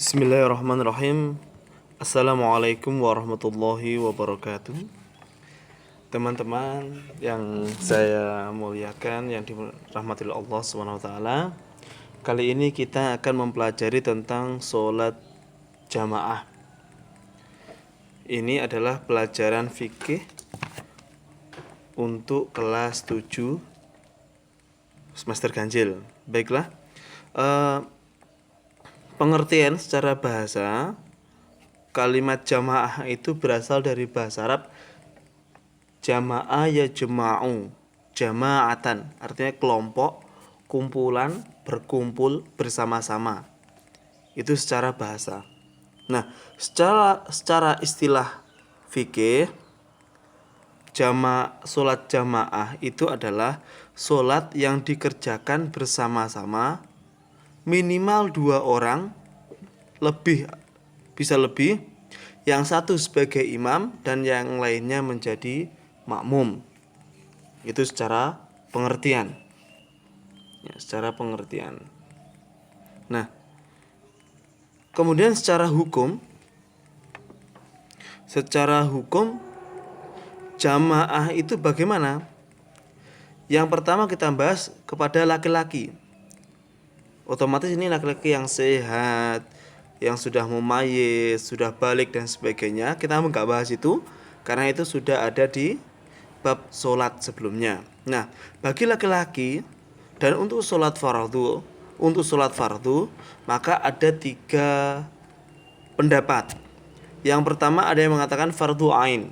Bismillahirrahmanirrahim. Assalamualaikum warahmatullahi wabarakatuh. Teman-teman yang saya muliakan, yang dirahmati oleh Allah SWT, kali ini kita akan mempelajari tentang sholat jamaah. Ini adalah pelajaran fikih untuk kelas 7 semester ganjil. Baiklah, pengertian secara bahasa kalimat jamaah itu berasal dari bahasa Arab jamaah ya jama'u, jama'atan, artinya kelompok, kumpulan, berkumpul bersama-sama. Itu secara bahasa. Nah, secara istilah fikih, sholat jamaah itu adalah sholat yang dikerjakan bersama-sama minimal 2 orang, bisa lebih, yang satu sebagai imam dan yang lainnya menjadi makmum. Itu secara pengertian. Secara pengertian. Nah, kemudian secara hukum jamaah itu bagaimana? Yang pertama kita bahas kepada laki-laki. Otomatis ini laki-laki yang sehat, yang sudah mumayyiz, sudah balik dan sebagainya. Kita nggak bahas itu karena itu sudah ada di bab sholat sebelumnya. Nah, bagi laki-laki dan untuk sholat fardu, maka ada 3 pendapat. Yang pertama ada yang mengatakan fardu ain.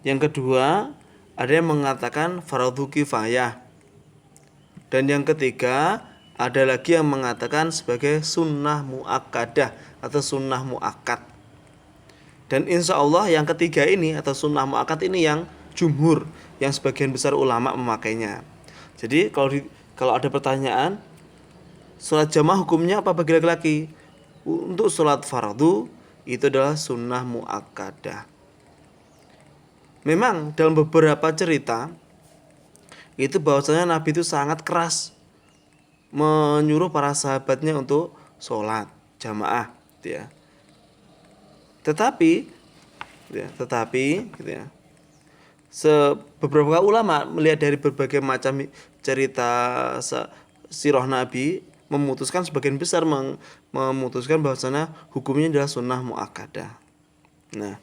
Yang kedua ada yang mengatakan fardu kifayah. Dan yang ketiga ada lagi yang mengatakan sebagai sunnah muakkadah atau sunnah muakkad. Dan insya Allah yang ketiga ini atau sunnah muakkad ini yang jumhur, yang sebagian besar ulama memakainya. Jadi kalau ada pertanyaan, sholat jamaah hukumnya apa bagi laki-laki? Untuk sholat fardu itu adalah sunnah muakkadah. Memang dalam beberapa cerita itu bahwasanya Nabi itu sangat keras menyuruh para sahabatnya untuk sholat jamaah, gitu ya. Tetapi beberapa ulama melihat dari berbagai macam cerita sirah Nabi memutuskan, sebagian besar memutuskan bahwasanya hukumnya adalah sunnah muakkadah. Nah,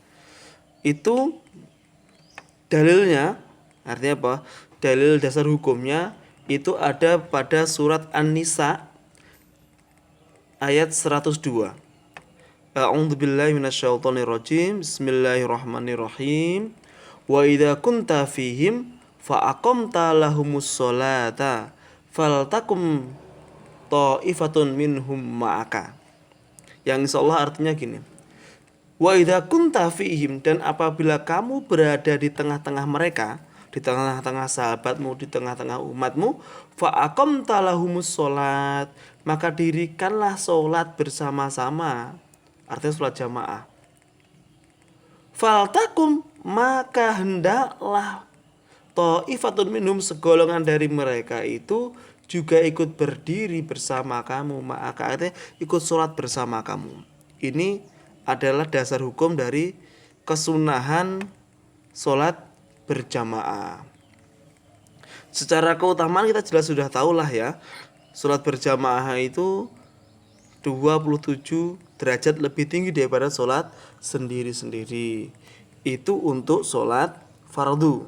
itu dalilnya, artinya apa? Dalil dasar hukumnya itu ada pada surat An-Nisa ayat 102. A'udzubillahi minasyaitonirrajim. Bismillahirrahmanirrahim. Wa idza kunta fihim fa aqamta lahumus sholata faltakum ta'ifatun minhum ma'aka. Yang insyaallah artinya gini. Wa idza kunta fihim, dan apabila kamu berada di tengah-tengah mereka, di tengah-tengah sahabatmu, di tengah-tengah umatmu, fa aqamta lahumus sholat, maka dirikanlah sholat bersama-sama, artinya sholat jamaah. Faltakum, maka hendaklah ta'ifatun minhum, segolongan dari mereka itu juga ikut berdiri bersama kamu, maka artinya ikut sholat bersama kamu. Ini adalah dasar hukum dari kesunahan sholat berjamaah. Secara keutamaan kita jelas sudah tahulah ya. Sholat berjamaah itu 27 derajat lebih tinggi daripada sholat sendiri-sendiri. Itu untuk sholat fardu,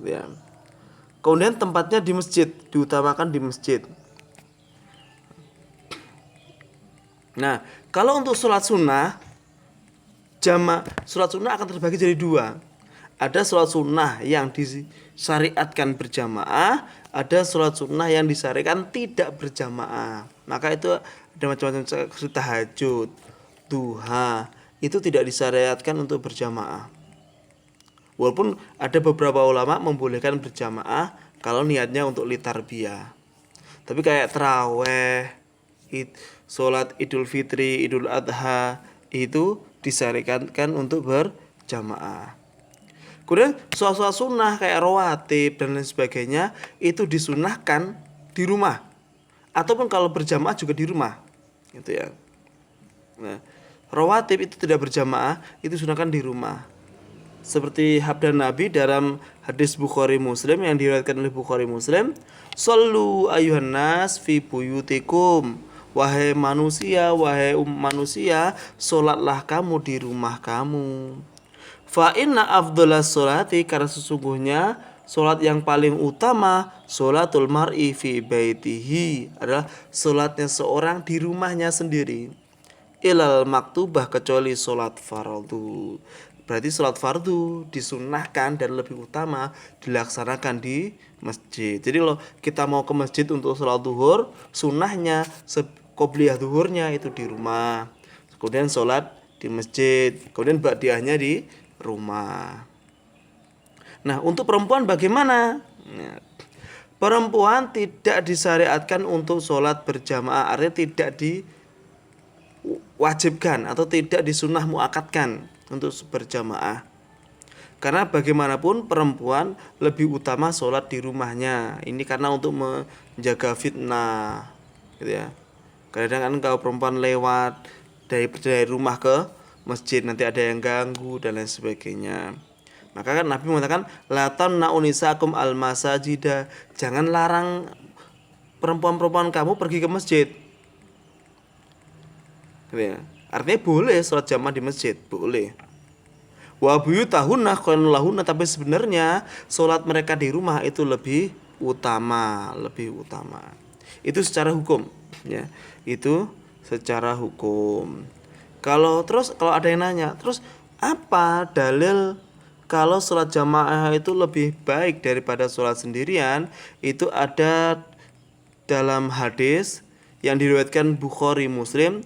ya. Kemudian tempatnya di masjid, diutamakan di masjid. Nah, kalau untuk sholat sunnah, sholat sunnah akan terbagi jadi 2. Ada sholat sunnah yang disyariatkan berjamaah, ada sholat sunnah yang disyariatkan tidak berjamaah. Maka itu ada macam-macam, tahajud, duha, itu tidak disyariatkan untuk berjamaah. Walaupun ada beberapa ulama membolehkan berjamaah kalau niatnya untuk litarbiyah. Tapi kayak taraweh, sholat Idul Fitri, Idul Adha, itu disyariatkan untuk berjamaah. Kemudian sholat sunnah kayak rawatib dan lain sebagainya itu disunahkan di rumah, ataupun kalau berjamaah juga di rumah, gitu ya. Nah, rawatib itu tidak berjamaah, itu sunahkan di rumah. Seperti sabda Nabi dalam hadis Bukhari Muslim yang diriwayatkan oleh Bukhari Muslim, "Shallu ayuhan nas fi buyutikum." Wahai manusia, manusia, solatlah kamu di rumah kamu. Fa inna afdhalas sholati, karena sesungguhnya solat yang paling utama solatul mar'i fi baitihi, adalah solatnya seorang di rumahnya sendiri. Ilal maktubah, kecuali solat fardu. Berarti solat fardu disunahkan dan lebih utama dilaksanakan di masjid. Jadi kalau kita mau ke masjid untuk sholat duhur, sunnahnya qobliyah duhurnya itu di rumah, kemudian sholat di masjid, kemudian ba'diyahnya di rumah. Nah, untuk perempuan bagaimana? Nah, perempuan tidak disyariatkan untuk sholat berjamaah, artinya tidak diwajibkan atau tidak disunnah muakatkan untuk berjamaah. Karena bagaimanapun perempuan lebih utama sholat di rumahnya. Ini karena untuk menjaga fitnah, gitu ya. Kadang kan kalau perempuan lewat dari rumah ke masjid, nanti ada yang ganggu dan lain sebagainya. Maka kan Nabi mengatakan, la tamna'u nisaakum al-masajida, jangan larang perempuan-perempuan kamu pergi ke masjid. Gitu ya. Artinya boleh sholat jamaah di masjid, boleh. Wa buyutahunna khairul lahunna, tapi sebenarnya sholat mereka di rumah itu lebih utama. Itu secara hukum, ya. Itu secara hukum. Kalau ada yang nanya, terus apa dalil kalau sholat jamaah itu lebih baik daripada sholat sendirian? Itu ada dalam hadis yang diriwayatkan Bukhari Muslim,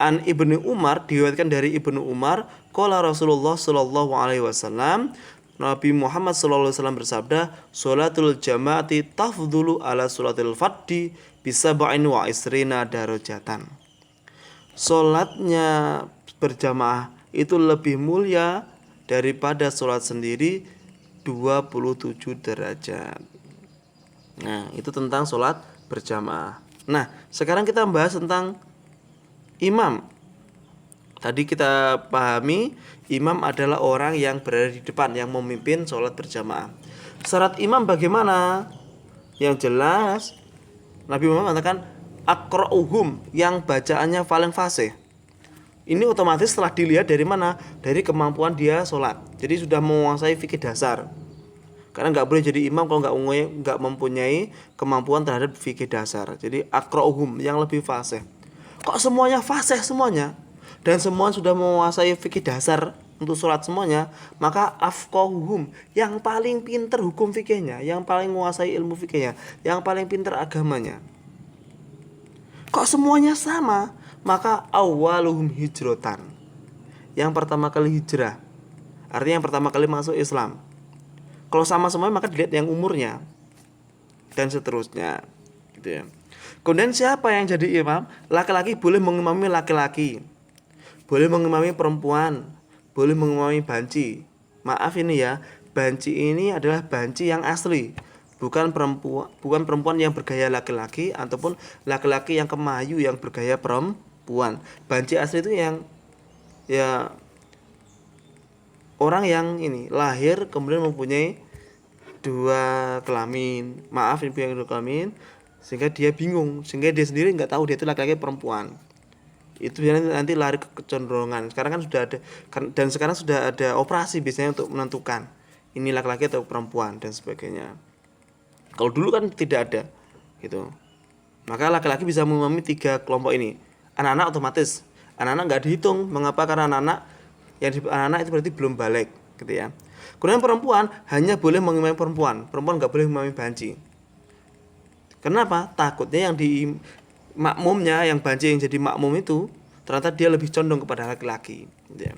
an Ibnu Umar, diriwayatkan dari Ibnu Umar, qala Rasulullah sallallahu alaihi wasallam, Nabi Muhammad sallallahu alaihi wasallam bersabda, "Sholatul jamaati tafdhulu ala sholatil fardhi bisab'in wa isrina darajatan." Salatnya berjamaah itu lebih mulia daripada salat sendiri 27 derajat. Nah, itu tentang salat berjamaah. Nah, sekarang kita membahas tentang imam. Tadi kita pahami imam adalah orang yang berada di depan, yang memimpin sholat berjamaah. Syarat imam bagaimana? Yang jelas Nabi Muhammad mengatakan aqra'uhum, yang bacaannya paling fasih. Ini otomatis setelah dilihat dari mana? Dari kemampuan dia sholat. Jadi sudah menguasai fikih dasar. Karena nggak boleh jadi imam kalau nggak mempunyai kemampuan terhadap fikih dasar. Jadi aqra'uhum, yang lebih fasih. Kok semuanya fasih semuanya? Dan semua sudah menguasai fikih dasar untuk sholat semuanya, maka afqahuhum, yang paling pintar hukum fikihnya, yang paling menguasai ilmu fikihnya, yang paling pintar agamanya. Kok semuanya sama? Maka awaluhum hijrotan, yang pertama kali hijrah, artinya yang pertama kali masuk Islam. Kalau sama semuanya maka dilihat yang umurnya dan seterusnya, gitu ya. Kemudian siapa yang jadi imam? Laki-laki boleh mengimami laki-laki, boleh mengimami perempuan, boleh mengimami banci. Maaf ini ya, banci ini adalah banci yang asli, bukan perempuan yang bergaya laki-laki ataupun laki-laki yang kemayu yang bergaya perempuan. Banci asli itu yang ya orang yang ini lahir kemudian mempunyai dua kelamin. Maaf ibu yang dua kelamin, sehingga dia bingung, sehingga dia sendiri nggak tahu dia itu laki-laki perempuan. Itu nanti lari ke kecenderungan. Sekarang kan sudah ada, dan sekarang sudah ada operasi biasanya untuk menentukan ini laki-laki atau perempuan dan sebagainya. Kalau dulu kan tidak ada, gitu. Maka laki-laki bisa mengimami 3 kelompok ini. Anak-anak otomatis, anak-anak nggak dihitung. Mengapa? Karena anak-anak itu berarti belum balik, gitu ya. Kemudian perempuan hanya boleh mengimami perempuan nggak boleh mengimami banci. Kenapa? Takutnya yang di makmumnya, yang banci yang jadi makmum itu ternyata dia lebih condong kepada laki-laki, ya.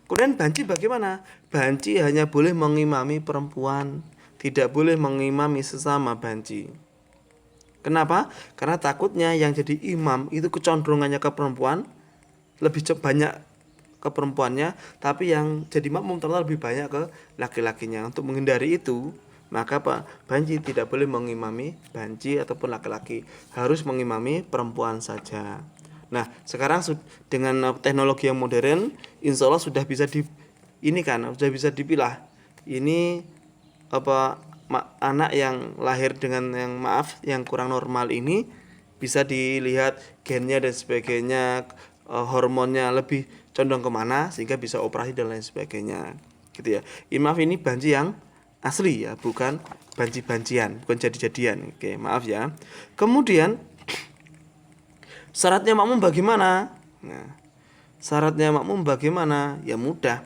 Kemudian banci bagaimana? Banci hanya boleh mengimami perempuan, tidak boleh mengimami sesama banci. Kenapa? Karena takutnya yang jadi imam itu kecenderungannya ke perempuan, lebih banyak ke perempuannya, tapi yang jadi makmum ternyata lebih banyak ke laki-lakinya. Untuk menghindari itu, maka banci tidak boleh mengimami banci ataupun laki-laki, harus mengimami perempuan saja. Nah, sekarang dengan teknologi yang modern, insya Allah sudah bisa sudah bisa dipilah. Ini apa anak yang lahir dengan yang kurang normal ini bisa dilihat gennya dan sebagainya, hormonnya lebih condong kemana sehingga bisa operasi dan lain sebagainya, gitu ya. Maaf, ini banci yang asli ya, bukan banci-bancian, bukan jadi-jadian. Oke, maaf ya. Kemudian syaratnya makmum bagaimana? Nah, syaratnya makmum bagaimana? Ya mudah.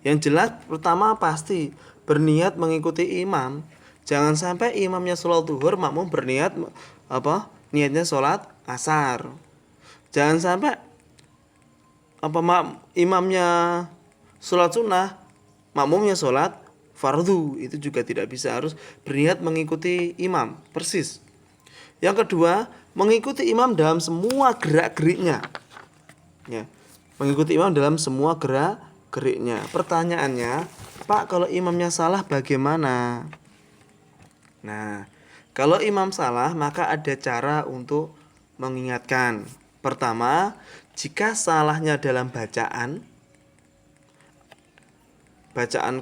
Yang jelas pertama pasti berniat mengikuti imam. Jangan sampai imamnya sholat duhur, makmum berniat niatnya sholat asar. Jangan sampai imamnya sholat sunnah, makmumnya sholat fardu. Itu juga tidak bisa, harus berniat mengikuti imam persis. Yang kedua, mengikuti imam dalam semua gerak-geriknya. Ya, mengikuti imam dalam semua gerak-geriknya. Pertanyaannya, Pak, kalau imamnya salah bagaimana? Nah, kalau imam salah maka ada cara untuk mengingatkan. Pertama, jika salahnya dalam bacaan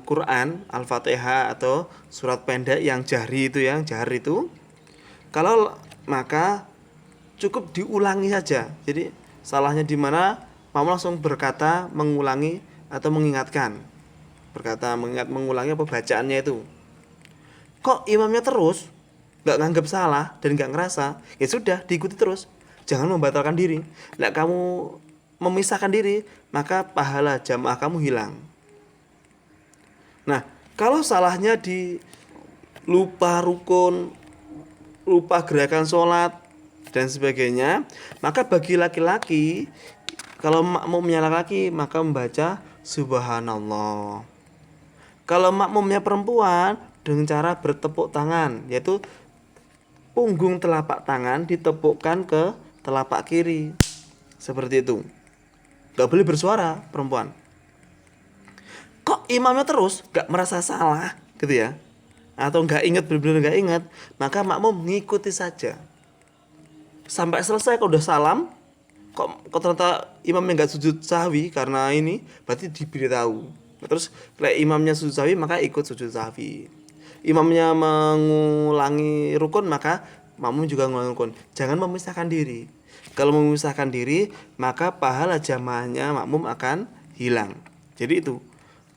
Quran, Al-Fatihah atau surat pendek yang jahri itu, kalau maka cukup diulangi saja. Jadi salahnya di mana, mau langsung berkata, mengulangi atau mengingatkan. Mengulangi bacaannya itu. Kok imamnya terus nggak nganggap salah dan nggak ngerasa, ya sudah diikuti terus. Jangan membatalkan diri. Nah, kamu memisahkan diri, maka pahala jamaah kamu hilang. Nah, kalau salahnya di lupa rukun, lupa gerakan sholat dan sebagainya, maka bagi laki-laki, kalau makmumnya laki-laki maka membaca subhanallah. Kalau makmumnya perempuan, dengan cara bertepuk tangan, yaitu punggung telapak tangan ditepukkan ke telapak kiri, seperti itu. Gak boleh bersuara perempuan. Kok imamnya terus gak merasa salah gitu ya, atau gak ingat, benar-benar gak ingat, maka makmum mengikuti saja sampai selesai. Kalau udah salam, kok ternyata imamnya gak sujud sahwi karena ini, berarti diberitahu. Terus kalau imamnya sujud sahwi maka ikut sujud sahwi. Imamnya mengulangi rukun maka makmum juga mengulangi rukun. Jangan memisahkan diri. Kalau memisahkan diri maka pahala jamaahnya makmum akan hilang. Jadi itu.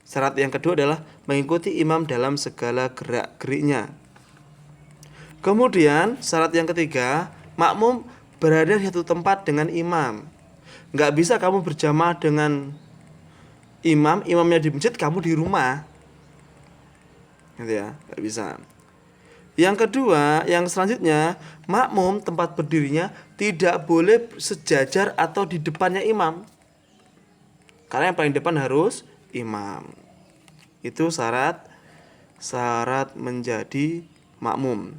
Syarat yang kedua adalah mengikuti imam dalam segala gerak-geriknya. Kemudian syarat yang ketiga, makmum berada di satu tempat dengan imam. Nggak bisa kamu berjamaah dengan imamnya di masjid, kamu di rumah. Gitu ya, nggak bisa. Yang kedua, yang selanjutnya, makmum tempat berdirinya tidak boleh sejajar atau di depannya imam. Karena yang paling depan harus imam. Itu syarat menjadi makmum.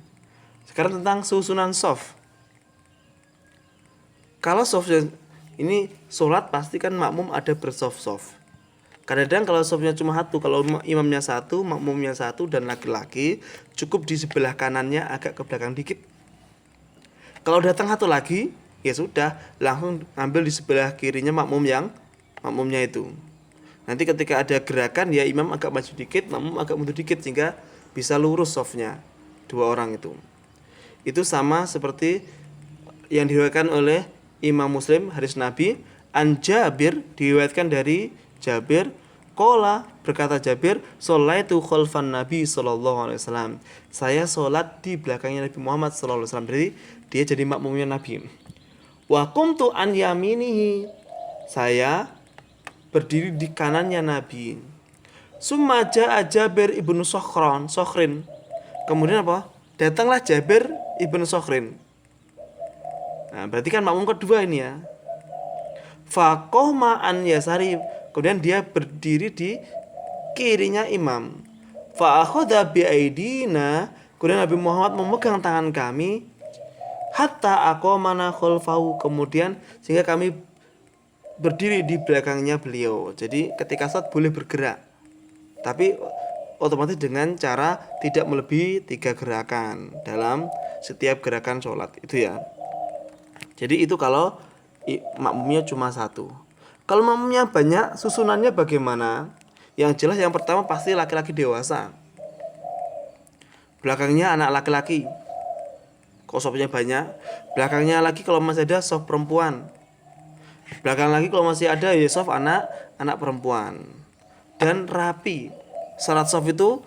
Sekarang tentang susunan shaf. Kalau shaf ini sholat pasti kan makmum ada bershof-shof. Kadang-kadang kalau shafnya cuma satu, kalau imamnya satu, makmumnya satu dan laki-laki, cukup di sebelah kanannya agak ke belakang dikit. Kalau datang satu lagi, ya sudah, langsung ambil di sebelah kirinya makmumnya itu. Nanti ketika ada gerakan, ya imam agak maju dikit, makmum agak mundur dikit, sehingga bisa lurus shafnya dua orang itu. Itu sama seperti yang diriwayatkan oleh Imam Muslim, hadis Nabi an Jabir, diriwayatkan dari Jabir, qala, berkata Jabir, sholaitu khalfan Nabi sallallahu alaihi wasallam. Saya sholat di belakangnya Nabi Muhammad sallallahu alaihi wasallam. Jadi dia jadi makmumnya Nabi. Wa qumtu an yaminihi. Saya berdiri di kanannya Nabi. Summa jaa Jabir ibnu Sokhrin. Kemudian apa? Datanglah Jabir ibnu Sokhrin. Nah, berarti kan makmum kedua ini ya. Faqoma an yasari. Kemudian dia berdiri di kirinya imam. Fa akhadha bi aidina. Kemudian Nabi Muhammad memegang tangan kami hatta aqamana khalfahu. Kemudian sehingga kami berdiri di belakangnya beliau. Jadi ketika salat boleh bergerak, tapi otomatis dengan cara tidak melebihi 3 gerakan dalam setiap gerakan sholat itu ya. Jadi itu kalau makmumnya cuma satu. Kalau makmumnya banyak, susunannya bagaimana? Yang jelas yang pertama pasti laki-laki dewasa. Belakangnya anak laki-laki. Kalau sopnya banyak, belakangnya lagi kalau masih ada sop perempuan. Belakang lagi kalau masih ada ya sop anak perempuan. Dan rapi. Syarat sop itu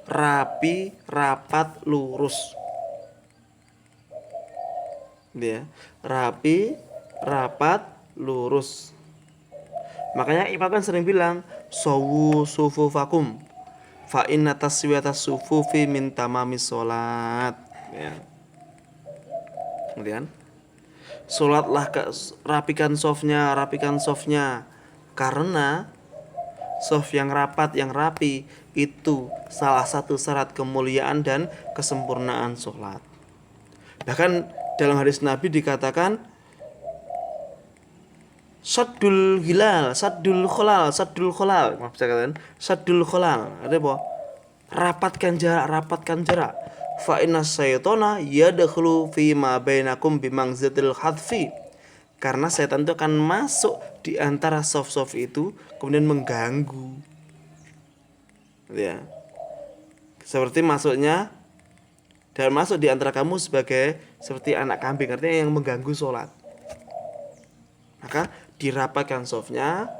rapi, rapat, lurus. Ya, rapi, rapat, lurus. Makanya imam kan sering bilang sawu sufufakum fa inna taswiyatas sufufi min tamamis sholat. Ya. Kemudian sholatlah rapikan softnya karena soft yang rapat yang rapi itu salah satu syarat kemuliaan dan kesempurnaan sholat. Bahkan dalam hadis Nabi dikatakan Saddul kholal, maaf saya katakan saddul kholal. Ada apa? Rapatkan jarak. Fa inna syaitana yadkhulu fi ma bainakum bimangzatil hadfi. Karena setan itu akan masuk di antara soft itu kemudian mengganggu. Ya. Seperti masuknya dan masuk di antara kamu sebagai seperti anak kambing, artinya yang mengganggu sholat. Maka dirapatkan softnya,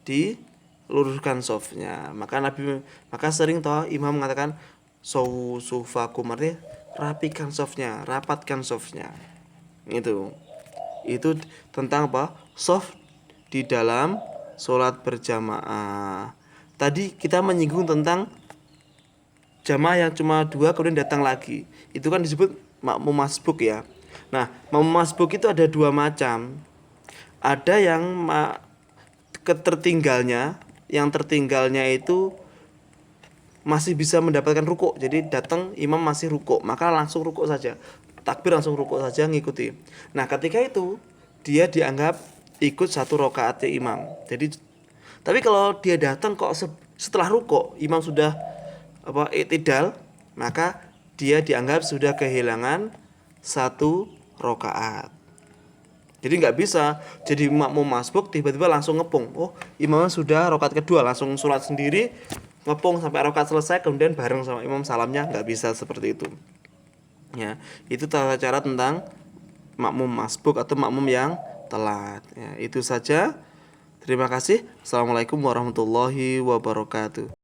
diluruskan softnya. Maka sering toh imam mengatakan sufakum, artinya rapikan softnya, rapatkan softnya. Itu tentang apa? Soft di dalam sholat berjamaah. Tadi kita menyinggung tentang jamaah yang cuma 2 kemudian datang lagi. Itu kan disebut makmum masbuk ya. Nah, makmum masbuk itu ada 2 macam. Ada yang yang tertinggalnya itu masih bisa mendapatkan rukuk. Jadi datang imam masih rukuk, maka langsung rukuk saja. Takbir langsung rukuk saja ngikuti. Nah, ketika itu dia dianggap ikut 1 rakaatnya imam. Jadi tapi kalau dia datang kok setelah rukuk, imam sudah i'tidal, maka dia dianggap sudah kehilangan 1 rakaat. Jadi nggak bisa jadi makmum masbuk tiba-tiba langsung ngepung. Oh, imam sudah rakaat kedua langsung sholat sendiri, ngepung sampai rakaat selesai kemudian bareng sama imam salamnya, nggak bisa seperti itu. Ya, itu tata cara tentang makmum masbuk atau makmum yang telat. Ya, itu saja. Terima kasih. Assalamualaikum warahmatullahi wabarakatuh.